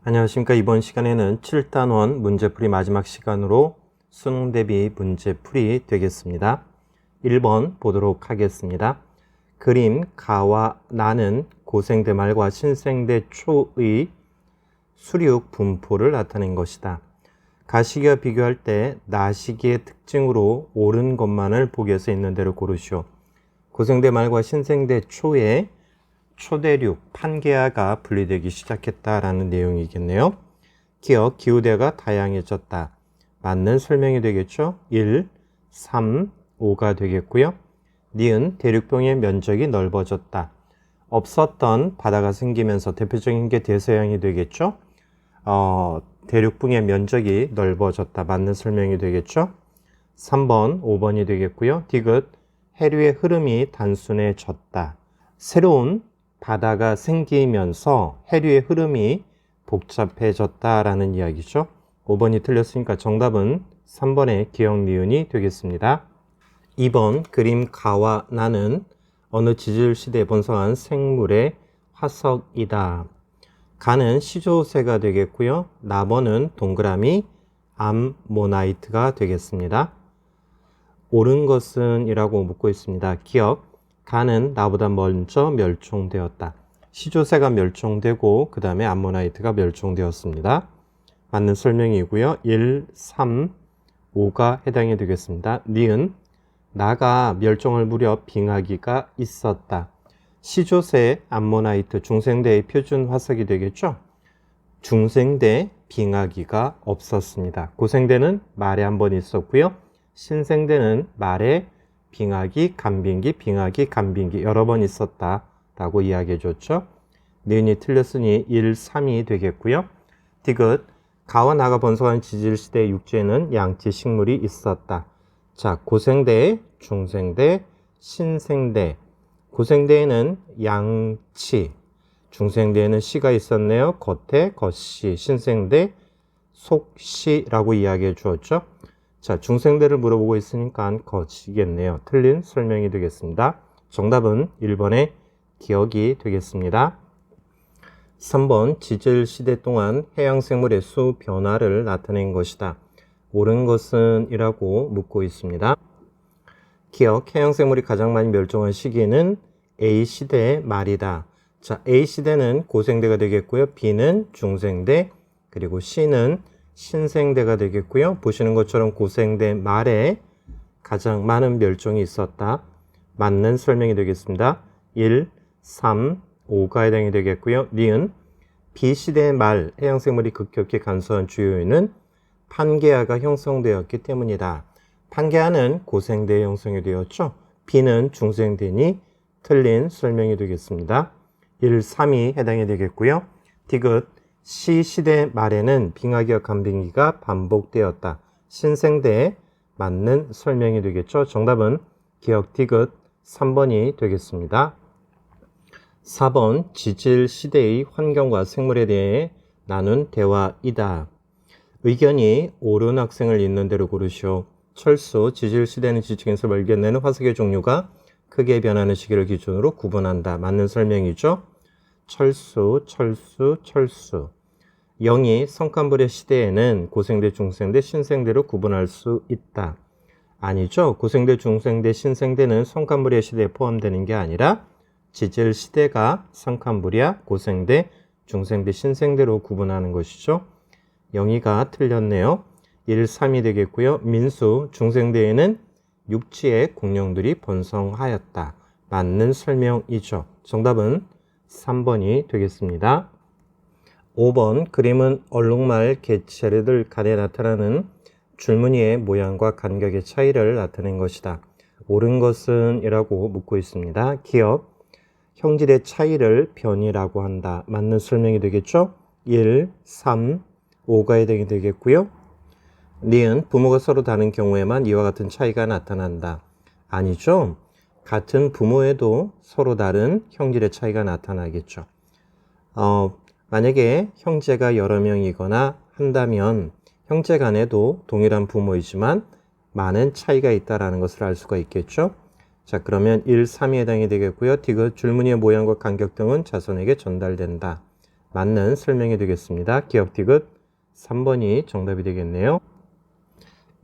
안녕하십니까. 이번 시간에는 7단원 문제풀이 마지막 시간으로 수능 대비 문제풀이 되겠습니다. 1번 보도록 하겠습니다. 그림 가와 나는 고생대 말과 신생대 초의 수륙 분포를 나타낸 것이다. 가시기와 비교할 때 나시기의 특징으로 옳은 것만을 보기에서 있는 대로 고르시오. 고생대 말과 신생대 초에 초대륙, 판게아가 분리되기 시작했다라는 내용이겠네요. 기억, 기후대가 다양해졌다. 맞는 설명이 되겠죠? 1, 3, 5가 되겠고요. 니은, 대륙동의 면적이 넓어졌다. 없었던 바다가 생기면서 대표적인 게 대서양이 되겠죠? 대륙붕의 면적이 넓어졌다. 맞는 설명이 되겠죠? 3번, 5번이 되겠고요. 디귿, 해류의 흐름이 단순해졌다. 새로운 바다가 생기면서 해류의 흐름이 복잡해졌다라는 이야기죠. 5번이 틀렸으니까 정답은 3번의 기억 니은이 되겠습니다. 2번 그림 가와 나는 어느 지질시대에 번성한 생물의 화석이다. 가는 시조새가 되겠고요. 나번은 동그라미 암모나이트가 되겠습니다. 옳은 것은 이라고 묻고 있습니다. 기억, 가는 나보다 먼저 멸종되었다. 시조새가 멸종되고 그 다음에 암모나이트가 멸종되었습니다. 맞는 설명이고요. 1, 3, 5가 해당이 되겠습니다. 니은, 나가 멸종할 무렵 빙하기가 있었다. 시조새, 암모나이트, 중생대의 표준 화석이 되겠죠. 중생대, 빙하기가 없었습니다. 고생대는 말에 한 번 있었고요. 신생대는 말에 빙하기, 간빙기, 빙하기, 간빙기 여러 번 있었다라고 이야기해 줬죠. 니은이 틀렸으니 1, 3이 되겠고요. 디귿, 가와 나가 번성한 지질시대 육지에는 양치 식물이 있었다. 자, 고생대, 중생대, 신생대. 고생대에는 양치, 중생대에는 씨가 있었네요. 겉에 겉씨, 신생대 속씨라고 이야기해 주었죠. 자, 중생대를 물어보고 있으니까 겉이겠네요. 틀린 설명이 되겠습니다. 정답은 1번의 기억이 되겠습니다. 3번 지질시대 동안 해양생물의 수 변화를 나타낸 것이다. 옳은 것은 이라고 묻고 있습니다. 기억, 해양생물이 가장 많이 멸종한 시기는 A시대 말이다. 자, A시대는 고생대가 되겠고요. B는 중생대, 그리고 C는 신생대가 되겠고요. 보시는 것처럼 고생대 말에 가장 많은 멸종이 있었다. 맞는 설명이 되겠습니다. 1, 3, 5가 해당이 되겠고요. 니은, B시대 말 해양생물이 급격히 감소한 주요 요인은 판게아가 형성되었기 때문이다. 판게아는 고생대에 형성이 되었죠. B는 중생대니 틀린 설명이 되겠습니다. 1, 3이 해당이 되겠고요. 디귿, 시시대 말에는 빙하기와 간빙기가 반복되었다. 신생대에 맞는 설명이 되겠죠. 정답은 기억 디귿 3번이 되겠습니다. 4번 지질 시대의 환경과 생물에 대해 나눈 대화이다. 의견이 옳은 학생을 있는 대로 고르시오. 철수, 지질 시대는 지층에서 발견되는 화석의 종류가 크게 변하는 시기를 기준으로 구분한다. 맞는 설명이죠. 철수, 철수, 철수. 0이 성칸불의 시대에는 고생대, 중생대, 신생대로 구분할 수 있다. 아니죠. 고생대, 중생대, 신생대는 성칸불의 시대에 포함되는 게 아니라 지질 시대가 성칸불이야 고생대, 중생대, 신생대로 구분하는 것이죠. 0이가 틀렸네요. 1, 3이 되겠고요. 민수, 중생대에는 육지의 공룡들이 번성하였다. 맞는 설명이죠. 정답은 3번이 되겠습니다. 5번 그림은 얼룩말 개체들 간에 나타나는 줄무늬의 모양과 간격의 차이를 나타낸 것이다. 옳은 것은 이라고 묻고 있습니다. 기억, 형질의 차이를 변이라고 한다. 맞는 설명이 되겠죠? 1, 3, 5가 해당이 되겠고요. 니은, 부모가 서로 다른 경우에만 이와 같은 차이가 나타난다. 아니죠. 같은 부모에도 서로 다른 형질의 차이가 나타나겠죠. 만약에 형제가 여러 명이거나 한다면 형제 간에도 동일한 부모이지만 많은 차이가 있다는 것을 알 수가 있겠죠. 자, 그러면 1, 3이 해당이 되겠고요. 디귿, 줄무늬의 모양과 간격 등은 자손에게 전달된다. 맞는 설명이 되겠습니다. 기억 디귿 3번이 정답이 되겠네요.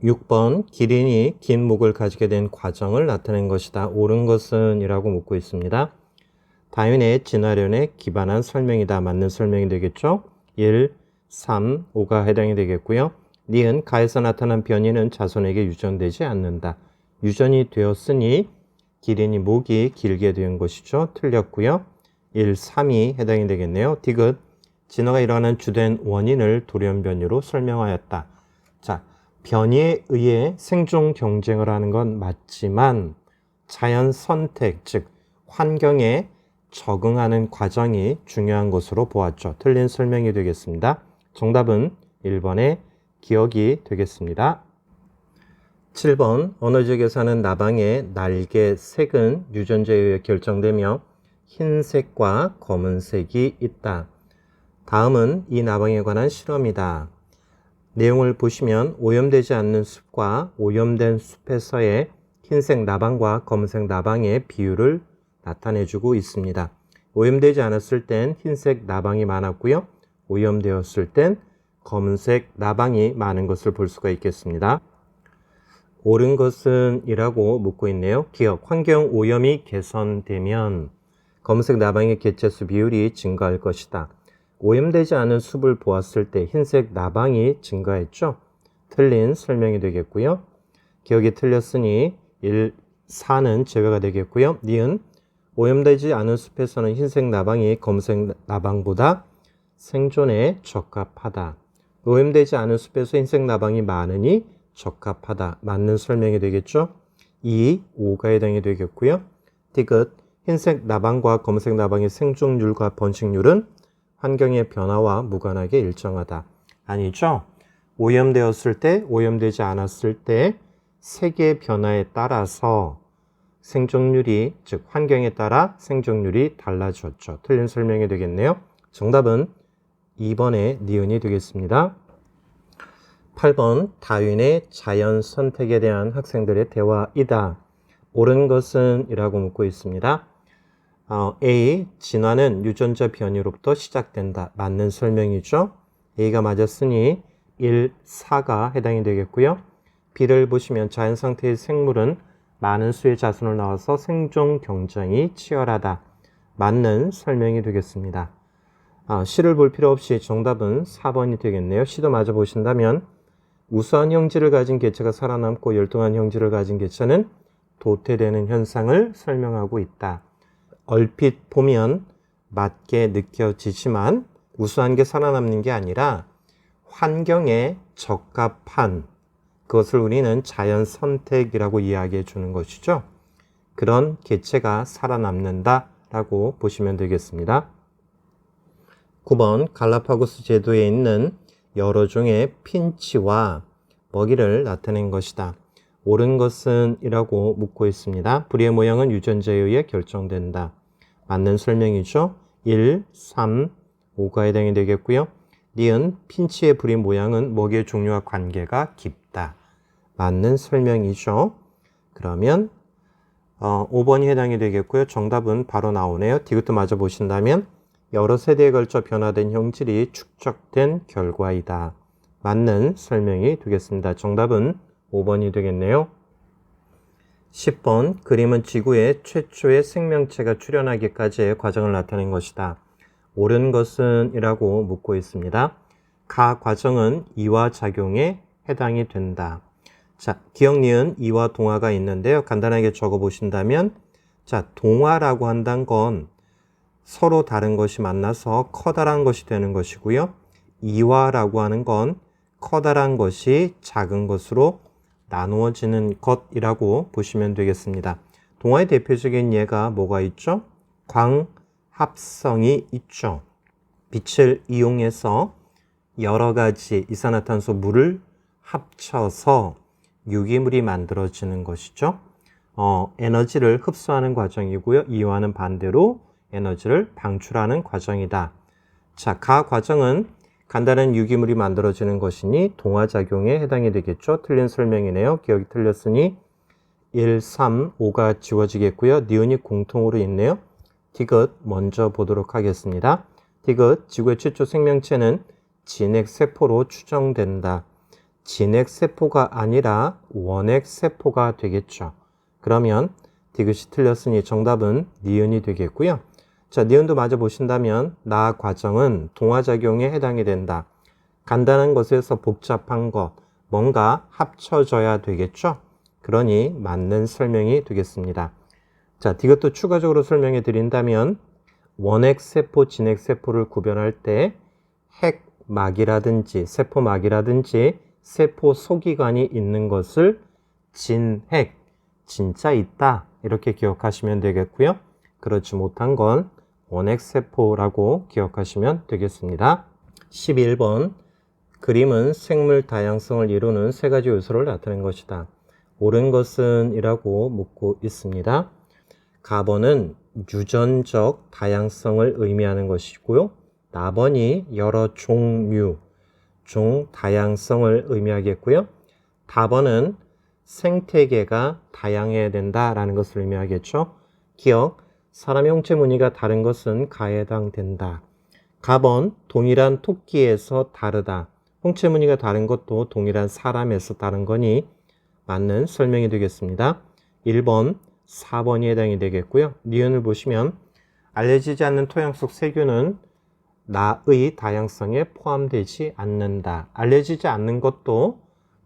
6번 기린이 긴 목을 가지게 된 과정을 나타낸 것이다. 옳은 것은 이라고 묻고 있습니다. 다윈의 진화론에 기반한 설명이다. 맞는 설명이 되겠죠. 1, 3, 5가 해당이 되겠고요. 니은 가에서 나타난 변이는 자손에게 유전되지 않는다. 유전이 되었으니 기린이 목이 길게 된 것이죠. 틀렸고요. 1, 3이 해당이 되겠네요. 디귿 진화가 일어나는 주된 원인을 돌연변이로 설명하였다. 자, 변이에 의해 생존 경쟁을 하는 건 맞지만 자연 선택, 즉 환경에 적응하는 과정이 중요한 것으로 보았죠. 틀린 설명이 되겠습니다. 정답은 1번의 기억이 되겠습니다. 7번 어느 지역에 사는 나방의 날개 색은 유전자에 의해 결정되며 흰색과 검은색이 있다. 다음은 이 나방에 관한 실험이다. 내용을 보시면 오염되지 않는 숲과 오염된 숲에서의 흰색 나방과 검은색 나방의 비율을 나타내주고 있습니다. 오염되지 않았을 땐 흰색 나방이 많았고요. 오염되었을 땐 검은색 나방이 많은 것을 볼 수가 있겠습니다. 옳은 것은 이라고 묻고 있네요. 기억, 환경 오염이 개선되면 검은색 나방의 개체수 비율이 증가할 것이다. 오염되지 않은 숲을 보았을 때 흰색 나방이 증가했죠. 틀린 설명이 되겠고요. 기억이 틀렸으니 1, 4는 제외가 되겠고요. 니은 오염되지 않은 숲에서는 흰색 나방이 검은색 나방보다 생존에 적합하다. 오염되지 않은 숲에서 흰색 나방이 많으니 적합하다. 맞는 설명이 되겠죠. 2, 5가 해당이 되겠고요. 디귿 흰색 나방과 검은색 나방의 생존율과 번식률은 환경의 변화와 무관하게 일정하다. 아니죠. 오염되었을 때, 오염되지 않았을 때 색의 변화에 따라서 생존율이, 즉 환경에 따라 생존율이 달라졌죠. 틀린 설명이 되겠네요. 정답은 2번의 니은이 되겠습니다. 8번 다윈의 자연 선택에 대한 학생들의 대화이다. 옳은 것은 이라고 묻고 있습니다. A. 진화는 유전자 변이로부터 시작된다. 맞는 설명이죠. A가 맞았으니 1, 4가 해당이 되겠고요. B를 보시면 자연 상태의 생물은 많은 수의 자손을 낳아서 생존 경쟁이 치열하다. 맞는 설명이 되겠습니다. C를 볼 필요 없이 정답은 4번이 되겠네요. C도 맞아 보신다면 우수한 형질을 가진 개체가 살아남고 열등한 형질을 가진 개체는 도태되는 현상을 설명하고 있다. 얼핏 보면 맞게 느껴지지만 우수한 게 살아남는 게 아니라 환경에 적합한 그것을 우리는 자연 선택이라고 이야기해 주는 것이죠. 그런 개체가 살아남는다라고 보시면 되겠습니다. 9번 갈라파고스 제도에 있는 여러 종의 핀치와 먹이를 나타낸 것이다. 옳은 것은 이라고 묻고 있습니다. 부리의 모양은 유전자에 의해 결정된다. 맞는 설명이죠. 1, 3, 5가 해당이 되겠고요. 니은 핀치의 부리 모양은 먹이의 종류와 관계가 깊다. 맞는 설명이죠. 그러면 5번이 해당이 되겠고요. 정답은 바로 나오네요. 디귿도 맞아 보신다면 여러 세대에 걸쳐 변화된 형질이 축적된 결과이다. 맞는 설명이 되겠습니다. 정답은 5번이 되겠네요. 10번 그림은 지구에 최초의 생명체가 출현하기까지의 과정을 나타낸 것이다. 옳은 것은 이라고 묻고 있습니다. 가 과정은 이화작용에 해당이 된다. 자, 기억, 니은, 이화, 동화가 있는데요. 간단하게 적어 보신다면 자, 동화라고 한다는 건 서로 다른 것이 만나서 커다란 것이 되는 것이고요. 이화라고 하는 건 커다란 것이 작은 것으로 나누어지는 것이라고 보시면 되겠습니다. 동화의 대표적인 예가 뭐가 있죠? 광합성이 있죠. 빛을 이용해서 여러 가지 이산화탄소 물을 합쳐서 유기물이 만들어지는 것이죠. 에너지를 흡수하는 과정이고요. 이화는 반대로 에너지를 방출하는 과정이다. 자, 가 과정은 간단한 유기물이 만들어지는 것이니 동화작용에 해당이 되겠죠. 틀린 설명이네요. 기억이 틀렸으니 1, 3, 5가 지워지겠고요. 니은이 공통으로 있네요. 디귿 먼저 보도록 하겠습니다. 디귿 지구의 최초 생명체는 진핵세포로 추정된다. 진핵세포가 아니라 원핵세포가 되겠죠. 그러면 디귿이 틀렸으니 정답은 니은이 되겠고요. 자, 니은도 마저 보신다면 나 과정은 동화작용에 해당이 된다. 간단한 것에서 복잡한 것, 뭔가 합쳐져야 되겠죠. 그러니 맞는 설명이 되겠습니다. 자, 이것도 추가적으로 설명해 드린다면 원핵세포, 진핵세포를 구별할 때 핵막이라든지 세포막이라든지 세포 소기관이 있는 것을 진핵, 진짜 있다 이렇게 기억하시면 되겠고요. 그렇지 못한 건 원핵세포라고 기억하시면 되겠습니다. 11번 그림은 생물 다양성을 이루는 세 가지 요소를 나타낸 것이다. 옳은 것은 이라고 묻고 있습니다. 가번은 유전적 다양성을 의미하는 것이고요. 나번이 여러 종류, 종 다양성을 의미하겠고요. 다번은 생태계가 다양해야 된다라는 것을 의미하겠죠. 기억, 사람의 홍채 무늬가 다른 것은 가에 해당된다. 가번, 동일한 토끼에서 다르다. 홍채 무늬가 다른 것도 동일한 사람에서 다른 거니 맞는 설명이 되겠습니다. 1번, 4번이 해당이 되겠고요. 니은을 보시면 알려지지 않는 토양 속 세균은 나의 다양성에 포함되지 않는다. 알려지지 않는 것도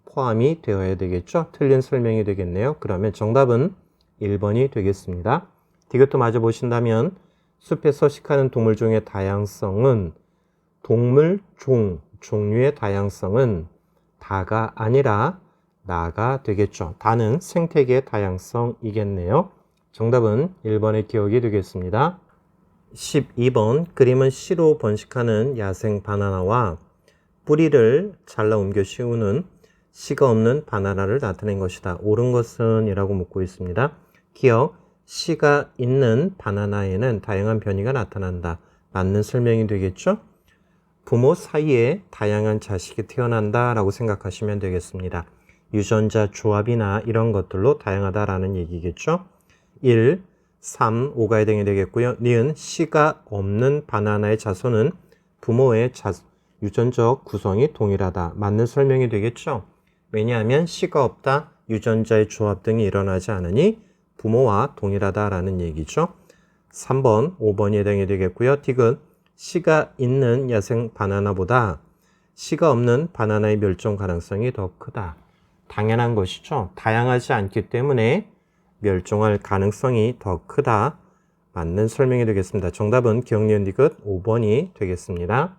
포함이 되어야 되겠죠. 틀린 설명이 되겠네요. 그러면 정답은 1번이 되겠습니다. 이것도 마저 보신다면 숲에 서식하는 동물종의 다양성은 종류의 다양성은 다가 아니라 나가 되겠죠. 다는 생태계의 다양성이겠네요. 정답은 1번의 기억이 되겠습니다. 12번 그림은 씨로 번식하는 야생 바나나와 뿌리를 잘라 옮겨 씌우는 씨가 없는 바나나를 나타낸 것이다. 옳은 것은 이라고 묻고 있습니다. 기억, 씨가 있는 바나나에는 다양한 변이가 나타난다. 맞는 설명이 되겠죠? 부모 사이에 다양한 자식이 태어난다 라고 생각하시면 되겠습니다. 유전자 조합이나 이런 것들로 다양하다라는 얘기겠죠. 1, 3, 5가 해당이 되겠고요. 니은 씨가 없는 바나나의 자손은 부모의 유전적 구성이 동일하다. 맞는 설명이 되겠죠. 왜냐하면 씨가 없다, 유전자의 조합 등이 일어나지 않으니 부모와 동일하다라는 얘기죠. 3번, 5번이 해당이 되겠고요. 디귿 씨가 있는 야생 바나나보다 씨가 없는 바나나의 멸종 가능성이 더 크다. 당연한 것이죠. 다양하지 않기 때문에 멸종할 가능성이 더 크다. 맞는 설명이 되겠습니다. 정답은 기억, 니은, 디귿 5번이 되겠습니다.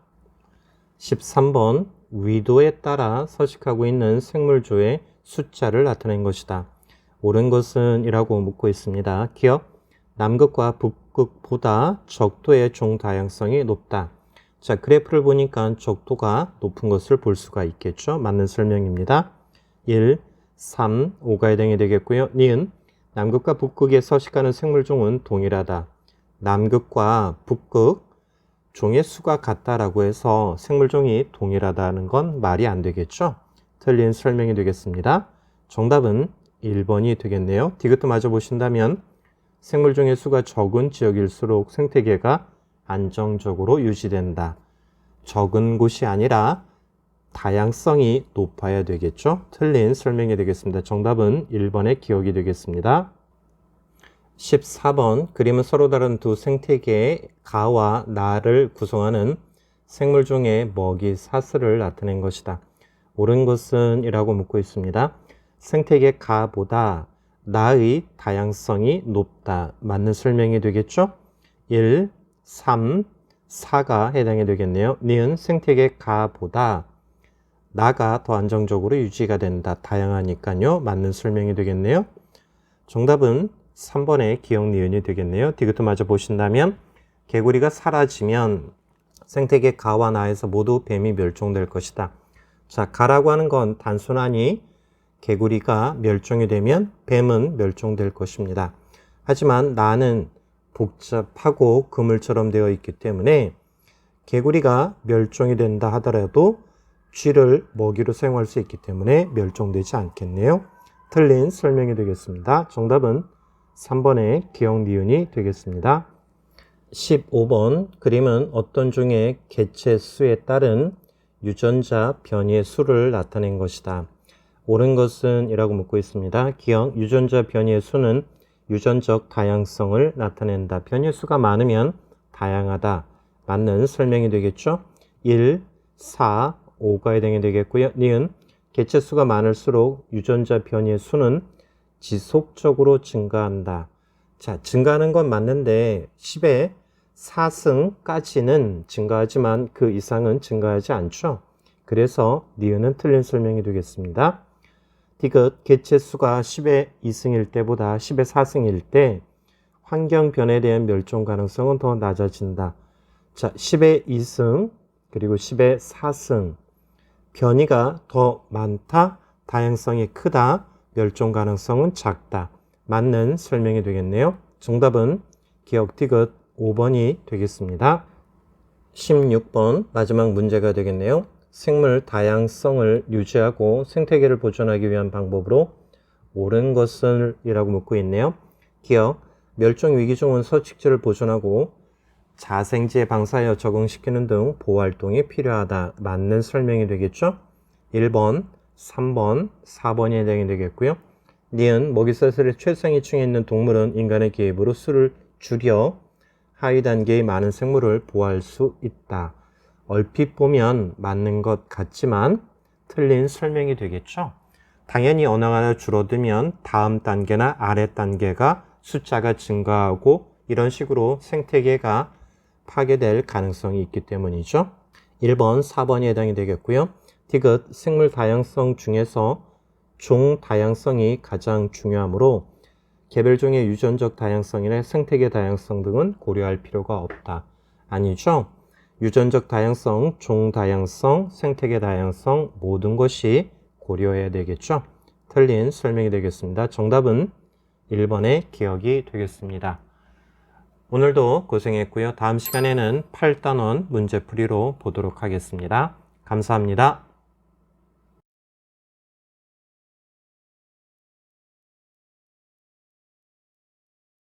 13번 위도에 따라 서식하고 있는 생물조의 숫자를 나타낸 것이다. 옳은 것은 이라고 묻고 있습니다. 기억, 남극과 북극보다 적도의 종 다양성이 높다. 자, 그래프를 보니까 적도가 높은 것을 볼 수가 있겠죠. 맞는 설명입니다. 1, 3, 5가 해당이 되겠고요. 니은 남극과 북극에 서식하는 생물종은 동일하다. 남극과 북극 종의 수가 같다라고 해서 생물종이 동일하다는 건 말이 안 되겠죠. 틀린 설명이 되겠습니다. 정답은 1번이 되겠네요. 디귿도 마저 보신다면 생물종의 수가 적은 지역일수록 생태계가 안정적으로 유지된다. 적은 곳이 아니라 다양성이 높아야 되겠죠. 틀린 설명이 되겠습니다. 정답은 1번의 기억이 되겠습니다. 14번 그림은 서로 다른 두 생태계의 가와 나를 구성하는 생물종의 먹이 사슬을 나타낸 것이다. 옳은 것은 이라고 묻고 있습니다. 생태계 가보다 나의 다양성이 높다. 맞는 설명이 되겠죠? 1, 3, 4가 해당이 되겠네요. 니은 생태계 가보다 나가 더 안정적으로 유지가 된다. 다양하니까요. 맞는 설명이 되겠네요. 정답은 3번의 기억, 니은이 되겠네요. 디귿도 마저 보신다면 개구리가 사라지면 생태계 가와 나에서 모두 뱀이 멸종될 것이다. 자, 가라고 하는 건 단순하니 개구리가 멸종이 되면 뱀은 멸종될 것입니다. 하지만 나는 복잡하고 그물처럼 되어 있기 때문에 개구리가 멸종이 된다 하더라도 쥐를 먹이로 사용할 수 있기 때문에 멸종되지 않겠네요. 틀린 설명이 되겠습니다. 정답은 3번의 기억, 니은이 되겠습니다. 15번 그림은 어떤 종의 개체 수에 따른 유전자 변이의 수를 나타낸 것이다. 옳은 것은 이라고 묻고 있습니다. 기억, 유전자 변이의 수는 유전적 다양성을 나타낸다. 변이의 수가 많으면 다양하다. 맞는 설명이 되겠죠? 1, 4, 5가 해당이 되겠고요. 니은, 개체 수가 많을수록 유전자 변이의 수는 지속적으로 증가한다. 자, 증가하는 건 맞는데 10의 4승까지는 증가하지만 그 이상은 증가하지 않죠. 그래서 니은은 틀린 설명이 되겠습니다. 디귿, 개체 수가 10의 2승일 때보다 10의 4승일 때 환경 변화에 대한 멸종 가능성은 더 낮아진다. 자, 10의 2승 그리고 10의 4승 변이가 더 많다, 다양성이 크다, 멸종 가능성은 작다. 맞는 설명이 되겠네요. 정답은 기억 디귿 5번이 되겠습니다. 16번 마지막 문제가 되겠네요. 생물 다양성을 유지하고 생태계를 보존하기 위한 방법으로 옳은 것을 이라고 묻고 있네요. 기억, 멸종 위기종은 서식지를 보존하고 자생지에 방사하여 적응시키는 등 보호활동이 필요하다. 맞는 설명이 되겠죠? 1번, 3번, 4번이 해당이 되겠고요. 니은, 먹이사슬의 최상위층에 있는 동물은 인간의 개입으로 수를 줄여 하위 단계의 많은 생물을 보호할 수 있다. 얼핏 보면 맞는 것 같지만 틀린 설명이 되겠죠? 당연히 어느 하나 줄어들면 다음 단계나 아래 단계가 숫자가 증가하고 이런 식으로 생태계가 파괴될 가능성이 있기 때문이죠. 1번, 4번이 해당이 되겠고요. 디귿, 생물 다양성 중에서 종 다양성이 가장 중요하므로 개별종의 유전적 다양성이나 생태계 다양성 등은 고려할 필요가 없다. 아니죠. 유전적 다양성, 종 다양성, 생태계 다양성 모든 것이 고려해야 되겠죠. 틀린 설명이 되겠습니다. 정답은 1번의 기억이 되겠습니다. 오늘도 고생했고요. 다음 시간에는 8단원 문제풀이로 보도록 하겠습니다. 감사합니다.